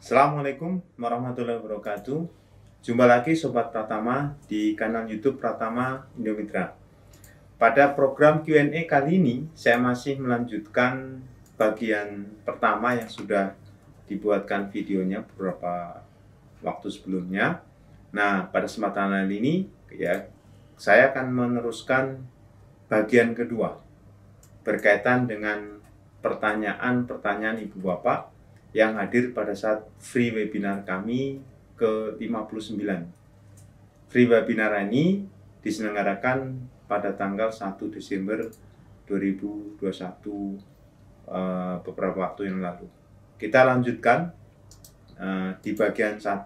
Assalamualaikum warahmatullahi wabarakatuh. Jumpa lagi Sobat Pratama di kanal YouTube Pratama Indomitra. Pada program Q&A kali ini, saya masih melanjutkan bagian pertama yang sudah dibuatkan videonya beberapa waktu sebelumnya. Nah, pada kesempatan kali ini, saya akan meneruskan bagian kedua berkaitan dengan pertanyaan-pertanyaan Ibu Bapak yang hadir pada saat free webinar kami ke-59. Free webinar ini diselenggarakan pada tanggal 1 Desember 2021 beberapa waktu yang lalu. Kita lanjutkan di bagian 1,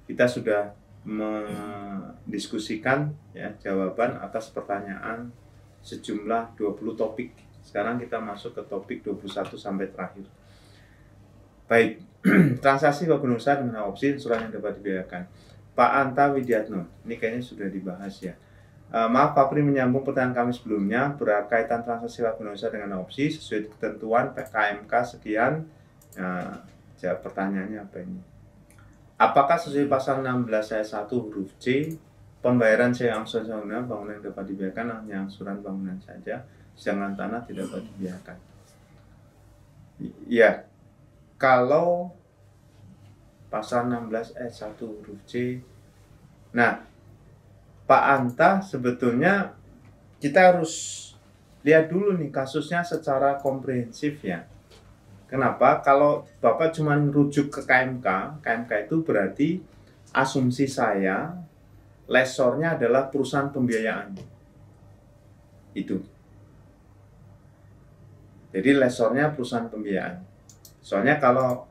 kita sudah mendiskusikan jawaban atas pertanyaan sejumlah 20 topik. Sekarang kita masuk ke topik 21 sampai terakhir. Baik, transaksi bank usaha dengan opsi insuran yang dapat dibiayakan. Pak Anta Widiatno, ini kayaknya sudah dibahas ya. Maaf Pak Pri, menyambung pertanyaan kami sebelumnya, berkaitan transaksi bank usaha dengan opsi sesuai ketentuan PKMK sekian. Jawab pertanyaannya apa ini? Apakah sesuai pasal 16 ayat 1 huruf C, pembayaran sewa angsuran bangunan yang dapat dibiayakan hanya angsuran bangunan saja, sedangkan tanah tidak dapat dibiayakan? Ya. Kalau pasal 16 ayat 1 huruf C, nah Pak Anta, sebetulnya kita harus lihat dulu nih kasusnya secara komprehensif ya. Kenapa? Kalau Bapak cuma rujuk ke KMK, KMK itu berarti asumsi saya lesornya adalah perusahaan pembiayaan. Itu. Jadi lesornya perusahaan pembiayaan. Soalnya kalau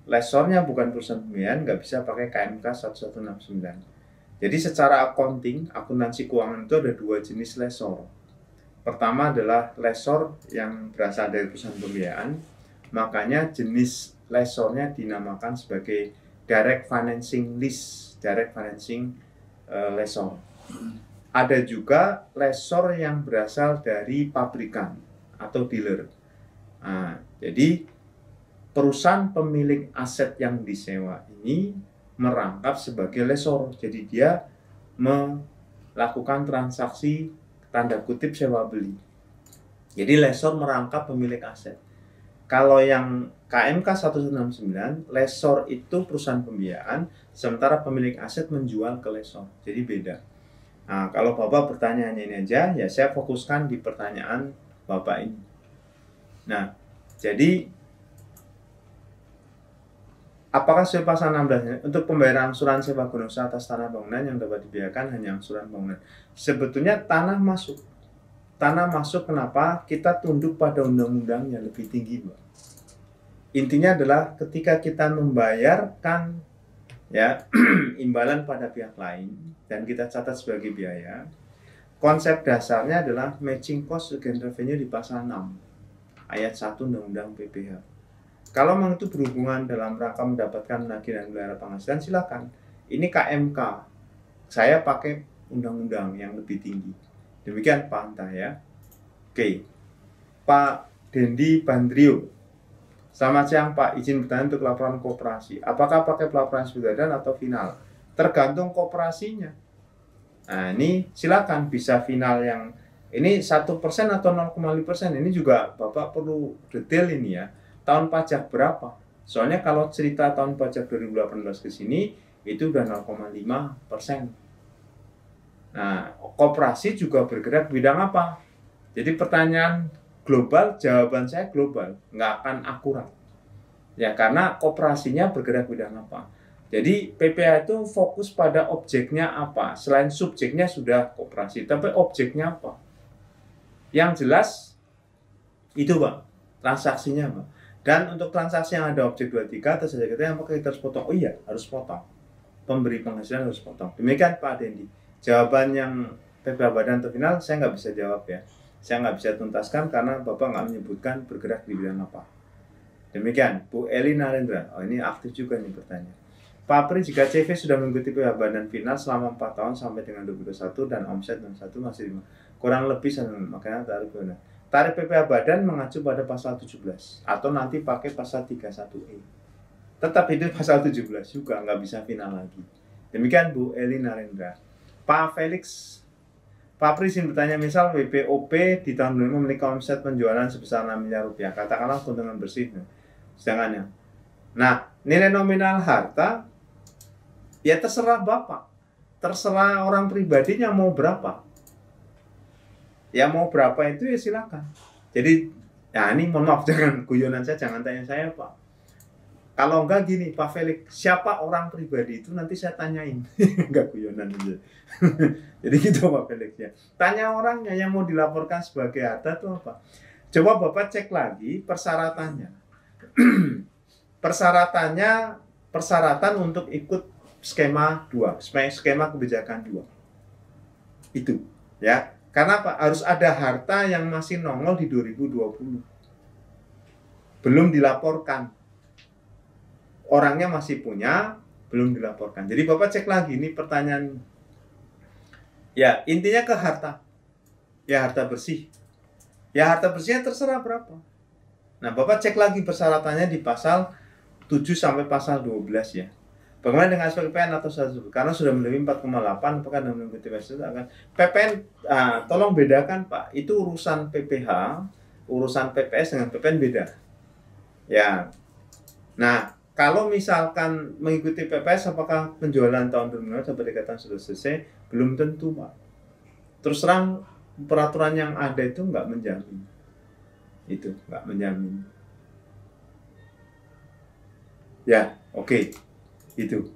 lesornya bukan perusahaan pembiayaan, nggak bisa pakai KMK 1169. Jadi secara accounting, akuntansi keuangan itu ada dua jenis lesor. Pertama adalah lesor yang berasal dari perusahaan pembiayaan, makanya jenis lesornya dinamakan sebagai direct financing lease, direct financing lesor. Ada juga lesor yang berasal dari pabrikan atau dealer. Nah, jadi perusahaan pemilik aset yang disewa ini merangkap sebagai lesor. Jadi dia melakukan transaksi tanda kutip sewa beli. Jadi lesor merangkap pemilik aset. Kalau yang KMK 169, lesor itu perusahaan pembiayaan, sementara pemilik aset menjual ke lesor. Jadi beda. Nah, kalau Bapak pertanyaannya ini aja, ya saya fokuskan di pertanyaan Bapak ini. Nah, jadi apakah sesuai pasal 16 untuk pembayaran angsuran sewa guna usaha atas tanah bangunan yang dapat dibiayakan hanya angsuran bangunan? Sebetulnya tanah masuk. Tanah masuk kenapa? Kita tunduk pada undang-undang yang lebih tinggi, Pak. Intinya adalah ketika kita membayarkan imbalan pada pihak lain dan kita catat sebagai biaya, konsep dasarnya adalah matching cost against revenue di pasal 6 ayat 1 Undang-Undang PPH. Kalau memang itu berhubungan dalam rangka mendapatkan menagih dan melihara penghasilan, silakan. Ini KMK, saya pakai undang-undang yang lebih tinggi. Demikian Pak Anta ya. Oke, Pak Dendi Bandrio. Selamat siang Pak, izin bertanya untuk laporan koperasi. Apakah pakai pelaporan sebutadan atau final? Tergantung koperasinya. Nah ini silakan bisa final yang ini 1% atau 0,5%. Ini juga Bapak perlu detail ini ya. Tahun pajak berapa? Soalnya kalau cerita tahun pajak 2018 ke sini itu udah 0,5%. Nah, koperasi juga bergerak bidang apa? Jadi pertanyaan global, jawaban saya global, nggak akan akurat. Ya, karena koperasinya bergerak bidang apa? Jadi PPH itu fokus pada objeknya apa? Selain subjeknya sudah koperasi, tapi objeknya apa? Yang jelas itu Pak, transaksinya Pak. Dan untuk transaksi yang ada objek 23 atau saja kita yang pakai kita harus potong. Oh iya, harus potong. Pemberi penghasilan harus potong. Demikian Pak Dendi. Jawaban yang PPH badan atau final saya nggak bisa jawab ya. Saya nggak bisa tuntaskan karena Bapak nggak menyebutkan bergerak di bidang apa. Demikian Bu Eli Narendra. Oh ini aktif juga nih bertanya. Pak Pri, jika CV sudah mengikuti PPH badan final selama 4 tahun sampai dengan 2021 dan omset 61 masih 5, kurang lebih makanya tarif benar. Tarif PPH badan mengacu pada pasal 17 atau nanti pakai pasal 31E. tetap itu pasal 17 juga, nggak bisa final lagi. Demikian Bu Eli Narendra. Pak Felix, Pak Pri izin bertanya, misal WPOP di tahun 2005 memiliki omset penjualan sebesar 6 miliar rupiah, katakanlah keuntungan bersih, sedangkan nah nilai nominal harta ya terserah Bapak, terserah orang pribadinya mau berapa, ya mau berapa itu ya silakan. Jadi ya ini mohon maaf, jangan guyonan saya, jangan tanya saya Pak. Kalau enggak gini Pak Felix, siapa orang pribadi itu nanti saya tanyain. Enggak guyonan aja. Jadi gitu Pak Felix ya. Tanya orangnya yang mau dilaporkan sebagai harta itu apa. Coba Bapak cek lagi persyaratannya. Persyaratan untuk ikut skema 2, skema kebijakan 2. Itu ya. Karena Pak harus ada harta yang masih nongol di 2020. Belum dilaporkan. Orangnya masih punya, belum dilaporkan. Jadi Bapak cek lagi, ini pertanyaan. Ya, intinya ke harta. Ya, harta bersih. Ya, harta bersihnya terserah berapa. Nah, Bapak cek lagi persyaratannya di pasal 7 sampai pasal 12 ya. Bagaimana dengan aspek PPN atau sesuatu? Karena sudah melebihi 4,8, apakah dalam mengikuti PPN akan PPN, tolong bedakan Pak, itu urusan PPH, urusan PPS dengan PPN beda. Ya. Nah, kalau misalkan mengikuti PPS, apakah penjualan tahun 2005 sampai dikatakan sudah selesai? Belum tentu, Pak. Terus terang, peraturan yang ada itu nggak menjamin. Itu, nggak menjamin. Ya, oke. Itu.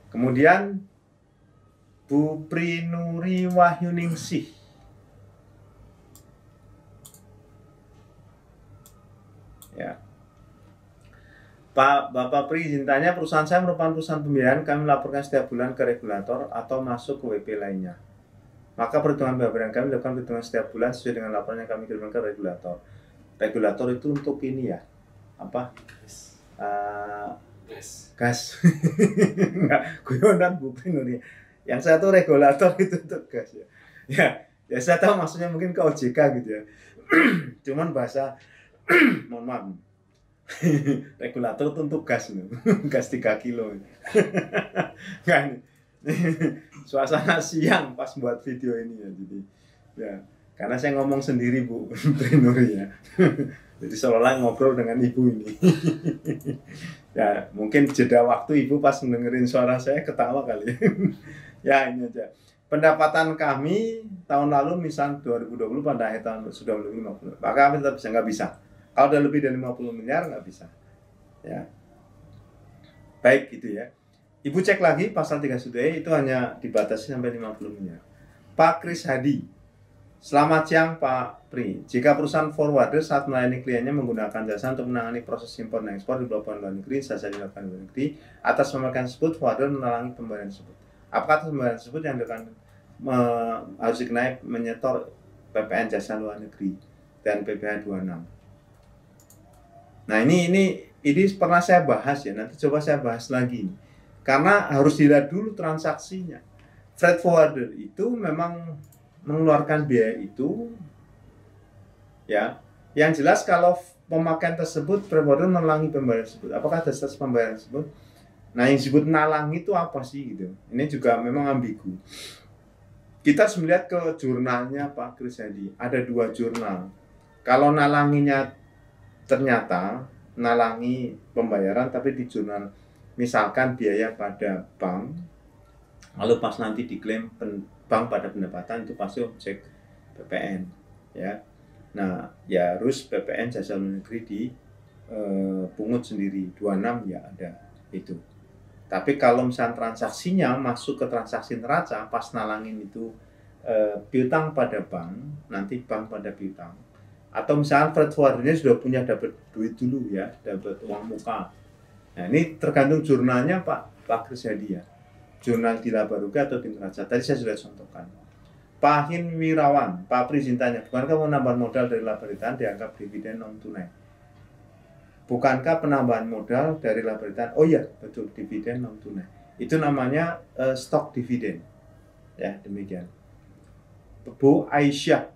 Kemudian, Bu Prinuri Wahyuningsih. Ya. Pak Bapak Pri izin tanya, perusahaan saya merupakan perusahaan pembiayaan, kami melaporkan setiap bulan ke regulator atau masuk ke WP lainnya. Maka perhitungan pembayaran kami dilakukan perhitungan setiap bulan sesuai dengan laporan yang kami kirimkan ke regulator. Regulator itu untuk ini ya, apa? Gas. Enggak, guyonan Bu Prinuri. Yang satu regulator itu untuk gas ya. Ya saya tahu maksudnya mungkin ke OJK gitu ya. Cuman bahasa mohon maaf. Regulator itu untuk gas loh. Gas 3 kilo. Kan. Suasana siang pas buat video ini ya. Jadi ya, karena saya ngomong sendiri Bu Prinuri ya. Jadi seolah-olah ngobrol dengan ibu ini. Ya, mungkin jeda waktu ibu pas mendengerin suara saya ketawa kali. Ya, ini aja. Pendapatan kami tahun lalu misal 2020 pada akhir tahun sudah lebih 50. Maka kami tetap bisa, nggak bisa. Kalau udah lebih dari 50 miliar nggak bisa. Ya. Baik gitu ya. Ibu cek lagi pasal 3 sudah itu hanya dibatasi sampai 50 miliar. Pak Kris Hadi. Selamat siang Pak Pri. Jika perusahaan forwarder saat melayani kliennya menggunakan jasa untuk menangani proses impor dan ekspor di pelabuhan luar negeri, jasa dilakukan di luar negeri, atas pemakaian tersebut forwarder menalangi pembayaran tersebut. Apakah pembayaran tersebut yang dilakukan harus dikenai menyetor PPN jasa luar negeri dan PPh 26? Nah ini pernah saya bahas ya, nanti coba saya bahas lagi. Karena harus dilihat dulu transaksinya. Freight forwarder itu memang mengeluarkan biaya itu ya. Yang jelas kalau pemakaian tersebut freight forwarder menalangi pembayaran tersebut. Apakah dasar pembayaran tersebut? Nah yang disebut nalang itu apa sih gitu. Ini juga memang ambigu. Kita harus melihat ke jurnalnya Pak Kris Hadi. Ada 2 jurnal. Kalau nalanginya ternyata nalangi pembayaran tapi di jurnal misalkan biaya pada bank, lalu pas nanti diklaim bank pada pendapatan itu pasti objek PPN ya. Nah ya harus PPN jasa luar negeri di pungut sendiri 26 ya ada itu. Tapi kalau misalnya transaksinya masuk ke transaksi neraca pas nalangin itu piutang pada bank, nanti bank pada piutang. Atau misalnya freight forwardernya sudah punya dapat duit dulu ya, dapat uang muka. Nah ini tergantung jurnalnya Pak Kris Hadi ya. Jurnal di Laba Rugi atau di neraca. Tadi saya sudah contohkan. Pak Hin Wirawan, Pak Pri izin tanya, bukankah penambahan modal dari laba retahan dianggap dividen non tunai? Bukankah penambahan modal dari laba retahan? Oh iya, betul, dividen non tunai. Itu namanya stok dividen. Ya, demikian. Bu Aisyah.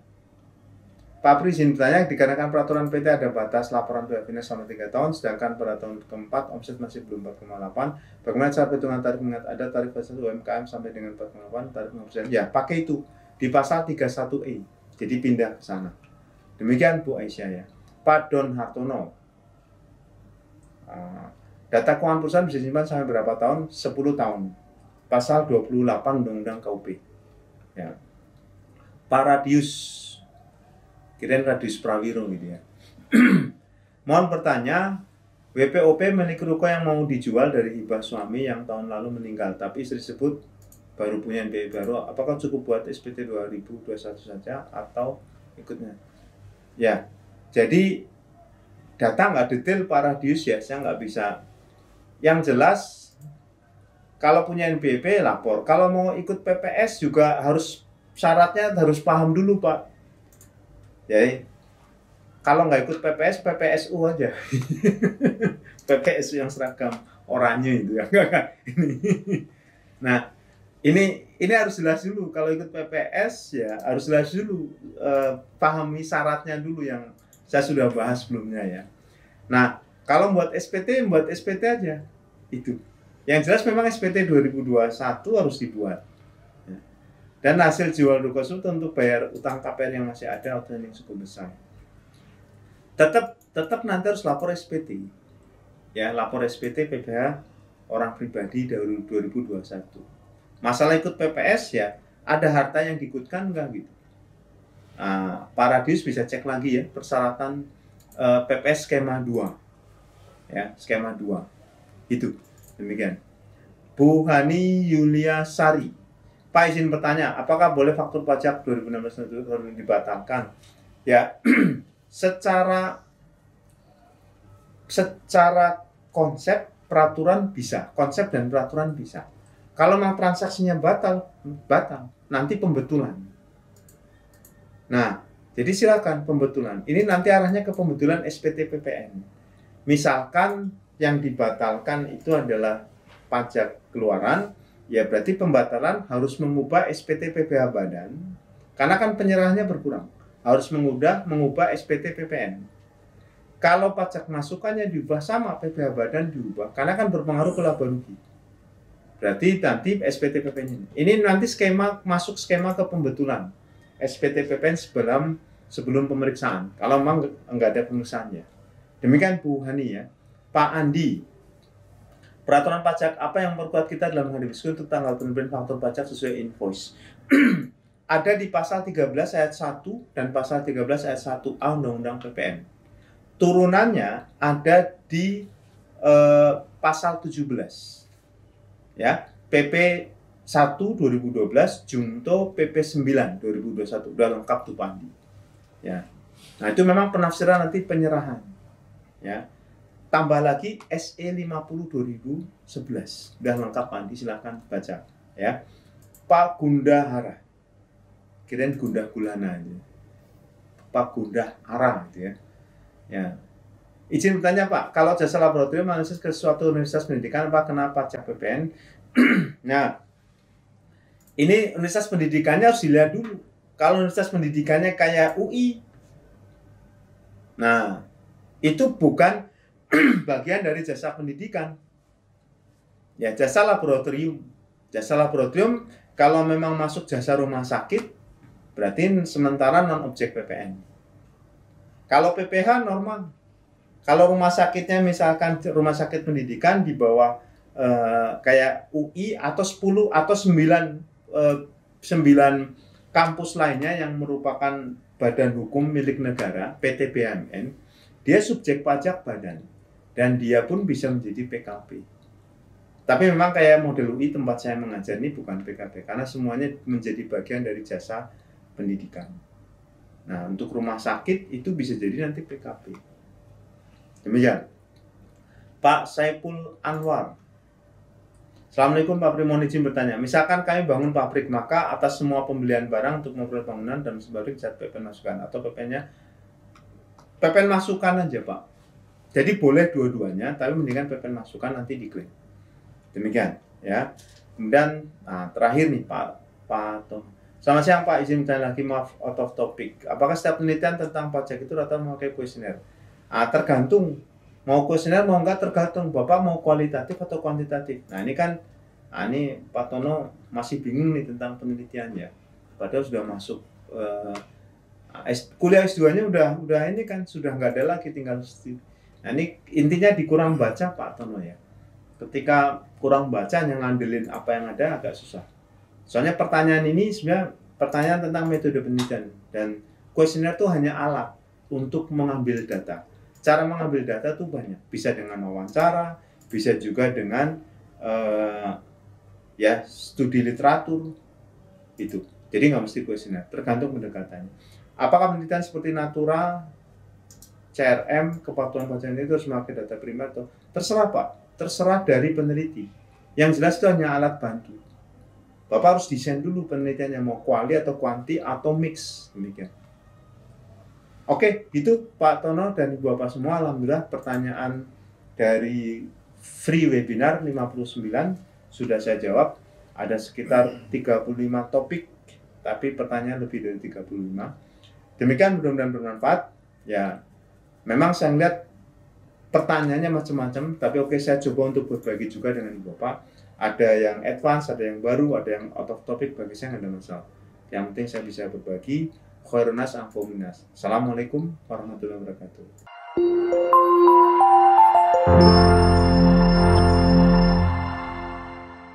Pak Pri izin bertanya, dikarenakan peraturan PT ada batas laporan pihak dinas selama 3 tahun, sedangkan pada tahun keempat omset masih belum 4,8, bagaimana cara perhitungan tarif mengingat ada tarif batas UMKM sampai dengan 4,8, tarif 5%? Ya, pakai itu di pasal 31E, jadi pindah ke sana. Demikian Bu Aisyah ya. Pak Don Hartono, data keuangan perusahaan bisa disimpan sampai berapa tahun? 10 tahun. Pasal 28 Undang-Undang KUP. Ya. Pak Radius, kirain Radius Prawiro gitu ya. Mohon bertanya, WPOP memiliki ruko yang mau dijual dari hibah suami yang tahun lalu meninggal, tapi istri tersebut baru punya NPWP baru. Apakah cukup buat SPT 2021 saja atau ikutnya? Ya, jadi data nggak detail Pak Radius ya, saya nggak bisa. Yang jelas, kalau punya NPWP lapor. Kalau mau ikut PPS juga harus syaratnya harus paham dulu Pak. Jadi kalau nggak ikut PPS, PPSU aja. PPSU yang seragam oranye itu ya. Nah, ini harus jelas dulu. Kalau ikut PPS ya harus jelas dulu, pahami syaratnya dulu yang saya sudah bahas sebelumnya ya. Nah, kalau buat SPT aja itu. Yang jelas memang SPT 2021 harus dibuat. Dan hasil jual ruko tersebut untuk bayar utang KPR yang masih ada atau yang cukup besar. Tetap nanti harus lapor SPT. Ya, lapor SPT PPH orang pribadi dari 2021. Masalah ikut PPS ya, ada harta yang diikutkan enggak gitu. Nah, Pak Radius bisa cek lagi ya persyaratan PPS skema 2. Ya, skema 2. Itu. Demikian. Bu Hani Yulia Sari. Pak izin bertanya, apakah boleh faktur pajak 2016 itu harus dibatalkan? Ya, secara konsep peraturan bisa, konsep dan peraturan bisa. Kalau memang transaksinya batal, nanti pembetulan. Nah, jadi silakan pembetulan. Ini nanti arahnya ke pembetulan SPT PPN. Misalkan yang dibatalkan itu adalah pajak keluaran, ya berarti pembatalan harus mengubah SPT PPH badan, karena kan penyerahannya berkurang. Harus mengubah SPT PPN. Kalau pajak masukannya diubah sama PPH badan diubah, karena kan berpengaruh ke laba rugi. Berarti nanti SPT PPN ini nanti masuk skema ke pembetulan SPT PPN sebelum pemeriksaan. Kalau memang enggak ada pemeriksaannya. Demikian Bu Hani ya. Pak Andi, peraturan pajak apa yang memperkuat kita dalam menghadapi untuk tanggal penerimaan faktur pajak sesuai invoice? Ada di pasal 13 ayat 1 dan pasal 13 ayat 1A Undang-Undang PPN. Turunannya ada di pasal 17. Ya, PP 1 2012 junto PP 9 2021 udah lengkap tuh Pak Andi. Ya. Nah, itu memang penafsiran nanti penyerahan. Ya. Tambah lagi SE 50 2011. Udah lengkap Pak Andi, silakan baca ya. Pak Gundahara. Kirain Gundah Gulana aja. Pak Gundahara gitu ya. Ya. Izin bertanya Pak, kalau jasa laboratorium analisis ke suatu universitas pendidikan Pak kena pajak PPN? Nah, ini universitas pendidikannya harus dilihat dulu. Kalau universitas pendidikannya kayak UI, nah itu bukan bagian dari jasa pendidikan. Ya, jasa laboratorium. Jasa laboratorium kalau memang masuk jasa rumah sakit, berarti sementara non objek PPN. Kalau PPH normal. Kalau rumah sakitnya misalkan rumah sakit pendidikan di bawah kayak UI atau 10 atau 9 kampus lainnya yang merupakan badan hukum milik negara, PT BUMN, dia subjek pajak badan dan dia pun bisa menjadi PKP. Tapi memang kayak model UI tempat saya mengajar ini bukan PKP karena semuanya menjadi bagian dari jasa pendidikan. Nah, untuk rumah sakit itu bisa jadi nanti PKP. Demikian. Pak Saiful Anwar. Assalamualaikum Pak Pri, mohon izin bertanya. Misalkan kami bangun pabrik, maka atas semua pembelian barang untuk memperoleh bangunan dan sebagainya bisa PPN masukan atau PPN-nya PPN masukan aja Pak. Jadi boleh dua-duanya, tapi mendingan PPN masukan nanti diklaim. Demikian ya. Kemudian terakhir nih Pak Tom. Selamat siang Pak, izin bertanya lagi, maaf out of topic. Apakah setiap penelitian tentang pajak itu rata memakai kuesioner? Tergantung. Mau kuesioner mau enggak tergantung. Bapak mau kualitatif atau kuantitatif. Nah ini kan, ini Pak Tono masih bingung nih tentang penelitiannya. Padahal sudah masuk kuliah S2-nya udah ini kan sudah nggak ada lagi, tinggal studi. Nah ini intinya di kurang baca Pak Tono ya. Ketika kurang baca yang ngandelin apa yang ada agak susah. Soalnya pertanyaan ini sebenarnya pertanyaan tentang metode penelitian, dan kuesioner itu hanya alat untuk mengambil data. Cara mengambil data itu banyak, bisa dengan wawancara, bisa juga dengan ya studi literatur itu. Jadi nggak mesti kuesioner, tergantung pendekatannya. Apakah penelitian seperti Natura, CRM, kepatuhan pajak itu harus memakai data primer atau terserah Pak, terserah dari peneliti. Yang jelas itu hanya alat bantu. Bapak harus desain dulu penelitiannya, mau kuali atau kuanti atau mix, demikian. Oke, gitu Pak Tono dan Ibu Bapak semua. Alhamdulillah pertanyaan dari free webinar 59 sudah saya jawab. Ada sekitar 35 topik, tapi pertanyaan lebih dari 35. Demikian, mudah-mudahan bermanfaat. Ya, memang saya lihat pertanyaannya macam-macam, tapi oke, saya coba untuk berbagi juga dengan Ibu Bapak. Ada yang advance, ada yang baru, ada yang out of topic, bagi saya nggak ada masalah. Yang penting saya bisa berbagi. Khairunas amfominas. Assalamualaikum warahmatullahi wabarakatuh.